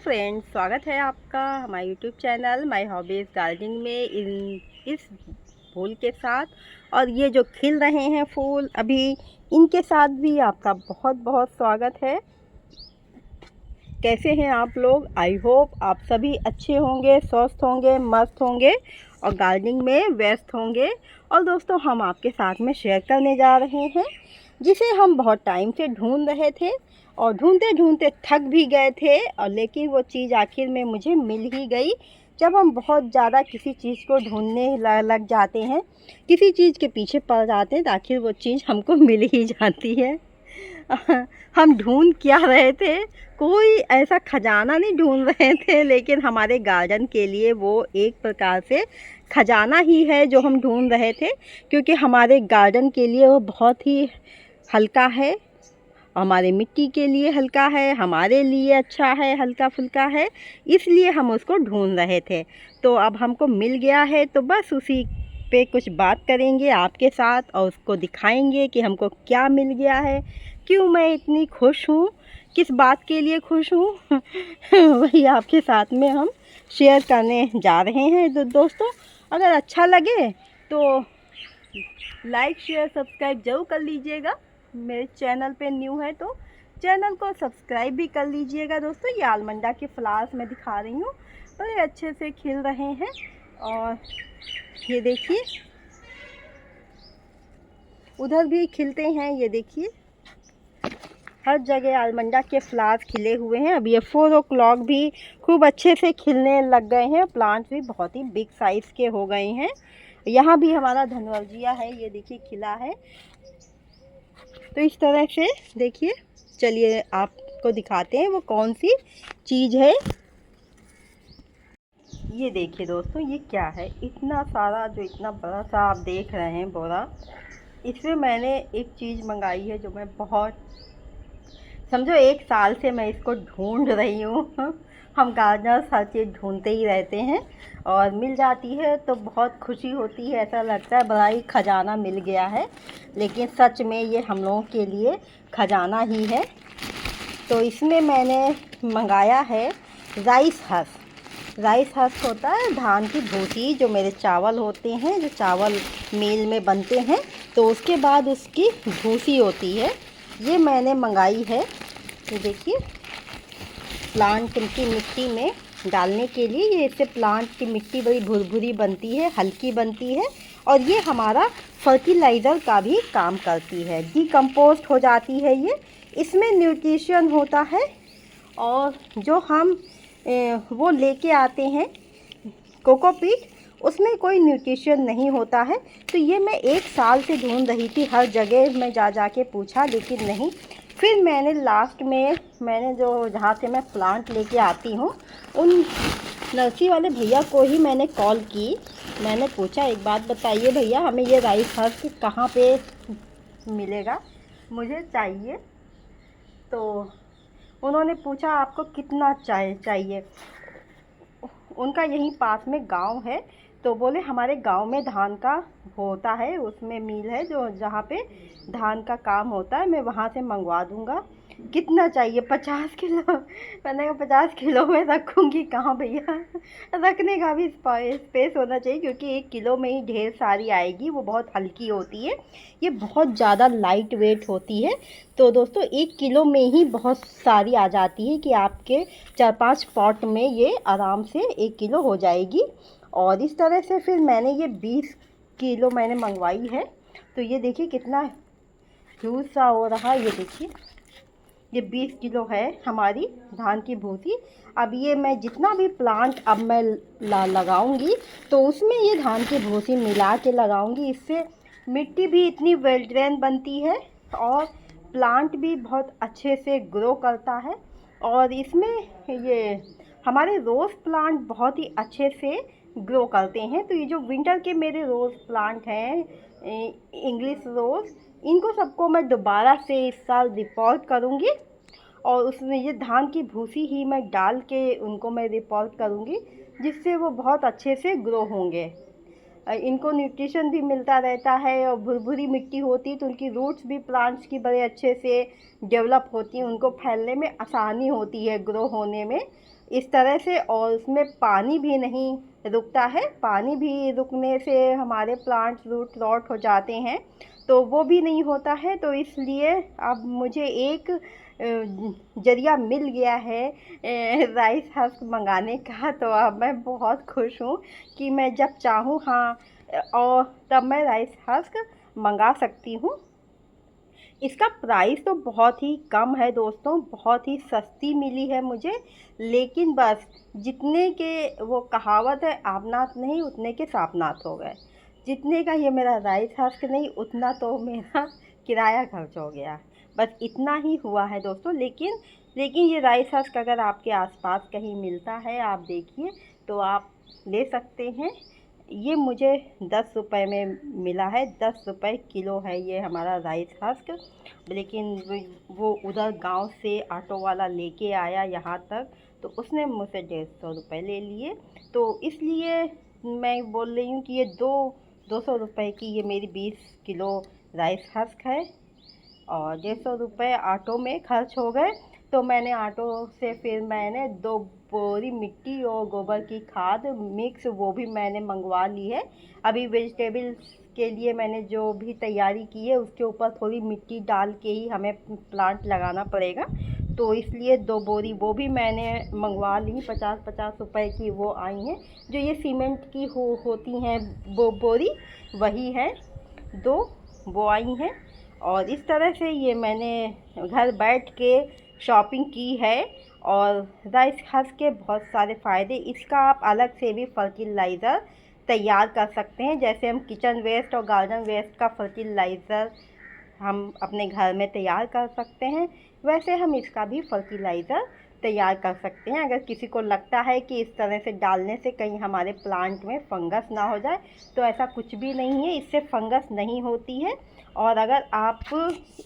Friends, स्वागत है आपका हमारे YouTube channel my hobbies gardening में इस फूल के साथ। और ये जो खिल रहे हैं फूल अभी, इनके साथ भी आपका बहुत बहुत स्वागत है। कैसे हैं आप लोग? आई होप आप सभी अच्छे होंगे, स्वस्थ होंगे, मस्त होंगे और गार्डनिंग में व्यस्त होंगे। और दोस्तों, हम आपके साथ में शेयर करने जा रहे हैं जिसे हम बहुत टाइम से ढूंढ रहे थे और ढूंढते ढूंढते थक भी गए थे, और लेकिन वो चीज़ आखिर में मुझे मिल ही गई। जब हम बहुत ज़्यादा किसी चीज़ को ढूंढने लग जाते हैं, किसी चीज़ के पीछे पड़ जाते हैं, तो आखिर वो चीज़ हमको मिल ही जाती है। हम ढूंढ क्या रहे थे? कोई ऐसा खजाना नहीं ढूंढ रहे थे, लेकिन हमारे गार्डन के लिए वो एक प्रकार से खजाना ही है जो हम ढूंढ रहे थे, क्योंकि हमारे गार्डन के लिए वो बहुत ही हल्का है, हमारे मिट्टी के लिए हल्का है, हमारे लिए अच्छा है, हल्का फुल्का है, इसलिए हम उसको ढूंढ रहे थे। तो अब हमको मिल गया है, तो बस उसी पे कुछ बात करेंगे आपके साथ और उसको दिखाएंगे कि हमको क्या मिल गया है, क्यों मैं इतनी खुश हूँ, किस बात के लिए खुश हूँ। वही आपके साथ में हम शेयर करने जा रहे हैं। तो दोस्तों, अगर अच्छा लगे तो लाइक शेयर सब्सक्राइब ज़रूर कर लीजिएगा। मेरे चैनल पे न्यू है तो चैनल को सब्सक्राइब भी कर लीजिएगा। दोस्तों, ये आलमंडा के फ्लावर्स मैं दिखा रही हूँ, बड़े अच्छे से खिल रहे हैं। और ये देखिए, उधर भी खिलते हैं, ये देखिए हर जगह आलमंडा के फ्लावर्स खिले हुए हैं। अब ये 4 o'clock भी खूब अच्छे से खिलने लग गए हैं। प्लांट्स भी बहुत ही बिग साइज़ के हो गए हैं। यहाँ भी हमारा धनवर्जिया है, ये देखिए खिला है। तो इस तरह से देखिए, चलिए आपको दिखाते हैं वो कौन सी चीज़ है। ये देखिए दोस्तों, ये क्या है? इतना सारा, जो इतना बड़ा सा आप देख रहे हैं बोरा, इसमें मैंने एक चीज़ मंगाई है जो मैं बहुत, समझो 1 साल से मैं इसको ढूंढ रही हूँ। हम गार्डनर्स हर चीज़ ढूंढते ही रहते हैं और मिल जाती है तो बहुत खुशी होती है, ऐसा लगता है बड़ा ही खजाना मिल गया है। लेकिन सच में ये हम लोगों के लिए खजाना ही है। तो इसमें मैंने मंगाया है राइस हस्क। राइस हस्क होता है धान की भूसी, जो मेरे चावल होते हैं, जो चावल मील में बनते हैं, तो उसके बाद उसकी भूसी होती है। ये मैंने मंगाई है। ये देखिए, प्लांट की मिट्टी में डालने के लिए, ये इससे प्लांट की मिट्टी बड़ी भुरभुरी बनती है, हल्की बनती है, और ये हमारा फर्टिलाइज़र का भी काम करती है, डीकम्पोस्ट हो जाती है ये। इसमें न्यूट्रिशन होता है, और जो हम वो लेके आते हैं कोकोपीट, उसमें कोई न्यूट्रिशन नहीं होता है। तो ये मैं 1 साल से ढूंढ रही थी, हर जगह मैं जा के पूछा, लेकिन नहीं। फिर मैंने लास्ट में, मैंने जो जहाँ से मैं प्लांट लेके आती हूँ, उन नर्सरी वाले भैया को ही मैंने कॉल की। मैंने पूछा, एक बात बताइए भैया, हमें ये राइस हस्क कहाँ पे मिलेगा, मुझे चाहिए। तो उन्होंने पूछा आपको कितना चाहिए। उनका यहीं पास में गांव है, तो बोले हमारे गांव में धान का होता है, उसमें मिल है जो जहाँ पे धान का काम होता है, मैं वहाँ से मंगवा दूँगा। कितना चाहिए? 50 किलो। मैंने कहा 50 किलो में रखूँगी कहाँ भैया, रखने का भी स्पेस होना चाहिए, क्योंकि 1 किलो में ही ढेर सारी आएगी। वो बहुत हल्की होती है, ये बहुत ज़्यादा लाइट वेट होती है। तो दोस्तों, 1 किलो में ही बहुत सारी आ जाती है कि आपके 4-5 पॉट में ये आराम से 1 किलो हो जाएगी। और इस तरह से फिर मैंने ये 20 किलो मैंने मंगवाई है। तो ये देखिए कितना ह्यूज सा हो रहा है। ये देखिए, ये 20 किलो है हमारी धान की भूसी। अब ये मैं जितना भी प्लांट अब मैं लगाऊंगी, तो उसमें ये धान की भूसी मिला के लगाऊंगी। इससे मिट्टी भी इतनी वेल ड्रेन बनती है और प्लांट भी बहुत अच्छे से ग्रो करता है। और इसमें ये हमारे रोज़ प्लांट बहुत ही अच्छे से ग्रो करते हैं। तो ये जो विंटर के मेरे रोज़ प्लांट हैं, इंग्लिश रोज़, इनको सबको मैं दोबारा से इस साल रिपोर्ट करूँगी, और उसमें ये धान की भूसी ही मैं डाल के उनको मैं रिपोर्ट करूँगी, जिससे वो बहुत अच्छे से ग्रो होंगे। इनको न्यूट्रिशन भी मिलता रहता है, और भुरभुरी मिट्टी होती है तो उनकी रूट्स भी प्लांट्स की बड़े अच्छे से डेवलप होती हैं, उनको फैलने में आसानी होती है, ग्रो होने में। इस तरह से, और उसमें पानी भी नहीं रुकता है। पानी भी रुकने से हमारे प्लांट्स रूट रॉट हो जाते हैं, तो वो भी नहीं होता है। तो इसलिए अब मुझे एक ज़रिया मिल गया है राइस हस्क मंगाने का। तो अब मैं बहुत खुश हूँ कि मैं जब चाहूँ, हाँ, और तब मैं राइस हस्क मंगा सकती हूँ। इसका प्राइस तो बहुत ही कम है दोस्तों, बहुत ही सस्ती मिली है मुझे। लेकिन बस जितने के, वो कहावत है, आपनाथ नहीं उतने के सापनाथ हो गए। जितने का ये मेरा राइस हस्क नहीं, उतना तो मेरा किराया खर्च हो गया। बस इतना ही हुआ है दोस्तों। लेकिन ये राइस हस्क अगर आपके आसपास कहीं मिलता है, आप देखिए, तो आप ले सकते हैं। ये मुझे 10 रुपए में मिला है, 10 रुपए किलो है ये हमारा राइस हस्क। लेकिन वो उधर गांव से ऑटो वाला लेके आया यहाँ तक, तो उसने मुझसे 150 रुपये ले लिए। तो इसलिए मैं बोल रही हूँ कि ये 200 रुपये की ये मेरी 20 किलो राइस हस्क है, और 150 रुपये ऑटो में खर्च हो गए। तो मैंने ऑटो से फिर मैंने 2 बोरी मिट्टी और गोबर की खाद मिक्स, वो भी मैंने मंगवा ली है। अभी वेजिटेबल्स के लिए मैंने जो भी तैयारी की है, उसके ऊपर थोड़ी मिट्टी डाल के ही हमें प्लांट लगाना पड़ेगा। तो इसलिए 2 बोरी वो भी मैंने मंगवा ली, 50-50 रुपए की वो आई हैं। जो ये सीमेंट की होती हैं वो बोरी, वही है, 2 वो आई हैं। और इस तरह से ये मैंने घर बैठ के शॉपिंग की है। और राइस हस्क के बहुत सारे फ़ायदे, इसका आप अलग से भी फर्टिलाइज़र तैयार कर सकते हैं। जैसे हम किचन वेस्ट और गार्डन वेस्ट का फर्टिलाइज़र हम अपने घर में तैयार कर सकते हैं, वैसे हम इसका भी फर्टिलाइज़र तैयार कर सकते हैं। अगर किसी को लगता है कि इस तरह से डालने से कहीं हमारे प्लांट में फंगस ना हो जाए, तो ऐसा कुछ भी नहीं है, इससे फंगस नहीं होती है। और अगर आप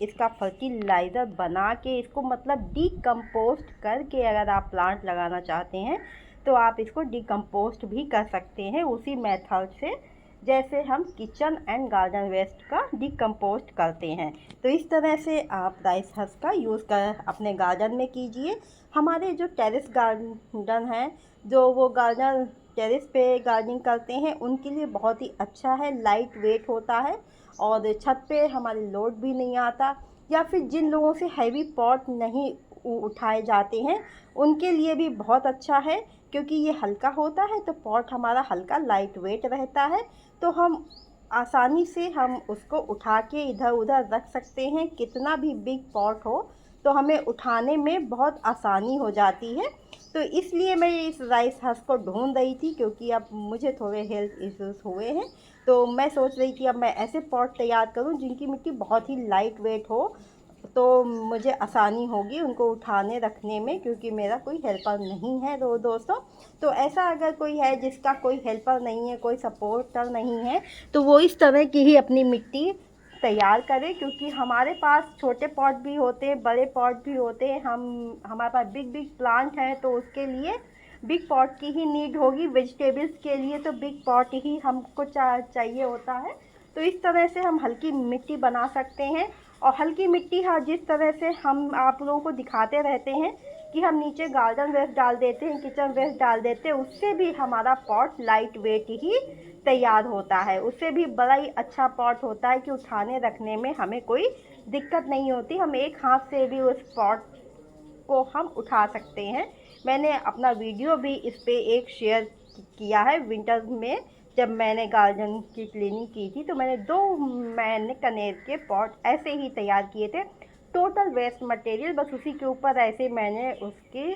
इसका फर्टिलाइज़र बना के, इसको मतलब डीकम्पोस्ट करके अगर आप प्लांट लगाना चाहते हैं, तो आप इसको डीकम्पोस्ट भी कर सकते हैं उसी मेथड से, जैसे हम किचन एंड गार्डन वेस्ट का डीकम्पोस्ट करते हैं। तो इस तरह से आप राइस हस्क का यूज़ कर अपने गार्डन में कीजिए। हमारे जो टेरेस गार्डन हैं, जो वो गार्डन टेरेस पे गार्डनिंग करते हैं, उनके लिए बहुत ही अच्छा है, लाइट वेट होता है, और छत पे हमारे लोड भी नहीं आता। या फिर जिन लोगों से हैवी पॉट नहीं उठाए जाते हैं, उनके लिए भी बहुत अच्छा है, क्योंकि ये हल्का होता है, तो पॉट हमारा हल्का लाइट वेट रहता है। तो हम आसानी से हम उसको उठा के इधर उधर रख सकते हैं। कितना भी बिग पॉट हो, तो हमें उठाने में बहुत आसानी हो जाती है। तो इसलिए मैं इस राइस हस्क को ढूंढ रही थी, क्योंकि अब मुझे थोड़े हेल्थ इश्यूज़ हुए हैं। तो मैं सोच रही थी अब मैं ऐसे पॉट तैयार करूं जिनकी मिट्टी बहुत ही लाइट वेट हो, तो मुझे आसानी होगी उनको उठाने रखने में, क्योंकि मेरा कोई हेल्पर नहीं है दोस्तों। तो ऐसा अगर कोई है जिसका कोई हेल्पर नहीं है, कोई सपोर्टर नहीं है, तो वो इस तरह की ही अपनी मिट्टी तैयार करें। क्योंकि हमारे पास छोटे पॉट भी होते हैं, बड़े पॉट भी होते हैं। हमारे पास बिग बिग प्लांट हैं, तो उसके लिए बिग पॉट की ही नीड होगी। वेजिटेबल्स के लिए तो बिग पॉट ही हमको चाहिए होता है। तो इस तरह से हम हल्की मिट्टी बना सकते हैं। और हल्की मिट्टी, हाँ, जिस तरह से हम आप लोगों को दिखाते रहते हैं कि हम नीचे गार्डन वेस्ट डाल देते हैं, किचन वेस्ट डाल देते हैं, उससे भी हमारा पॉट लाइट वेट ही तैयार होता है। उससे भी बड़ा ही अच्छा पॉट होता है कि उठाने रखने में हमें कोई दिक्कत नहीं होती। हम एक हाथ से भी उस पॉट को हम उठा सकते हैं। मैंने अपना वीडियो भी इस पे एक शेयर किया है। विंटर में जब मैंने गार्डन की क्लीनिंग की थी, तो मैंने कनेर के पॉट ऐसे ही तैयार किए थे, टोटल वेस्ट मटेरियल, बस उसी के ऊपर ऐसे मैंने उसकी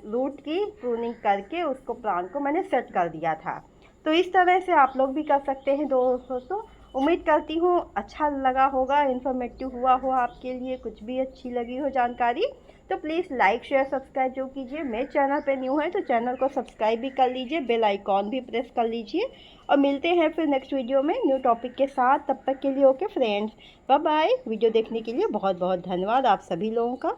रूट की प्रूनिंग करके उसको प्लांट को मैंने सेट कर दिया था। तो इस तरह से आप लोग भी कर सकते हैं दोस्तों। उम्मीद करती हूँ अच्छा लगा होगा, इन्फॉर्मेटिव हुआ हो आपके लिए, कुछ भी अच्छी लगी हो जानकारी। तो प्लीज़ लाइक शेयर सब्सक्राइब जो कीजिए। मेरे चैनल पे न्यू है तो चैनल को सब्सक्राइब भी कर लीजिए, बेल आइकॉन भी प्रेस कर लीजिए। और मिलते हैं फिर नेक्स्ट वीडियो में न्यू टॉपिक के साथ। तब तक के लिए okay friends, bye bye. Video देखने के लिए बहुत बहुत धन्यवाद आप सभी लोगों का।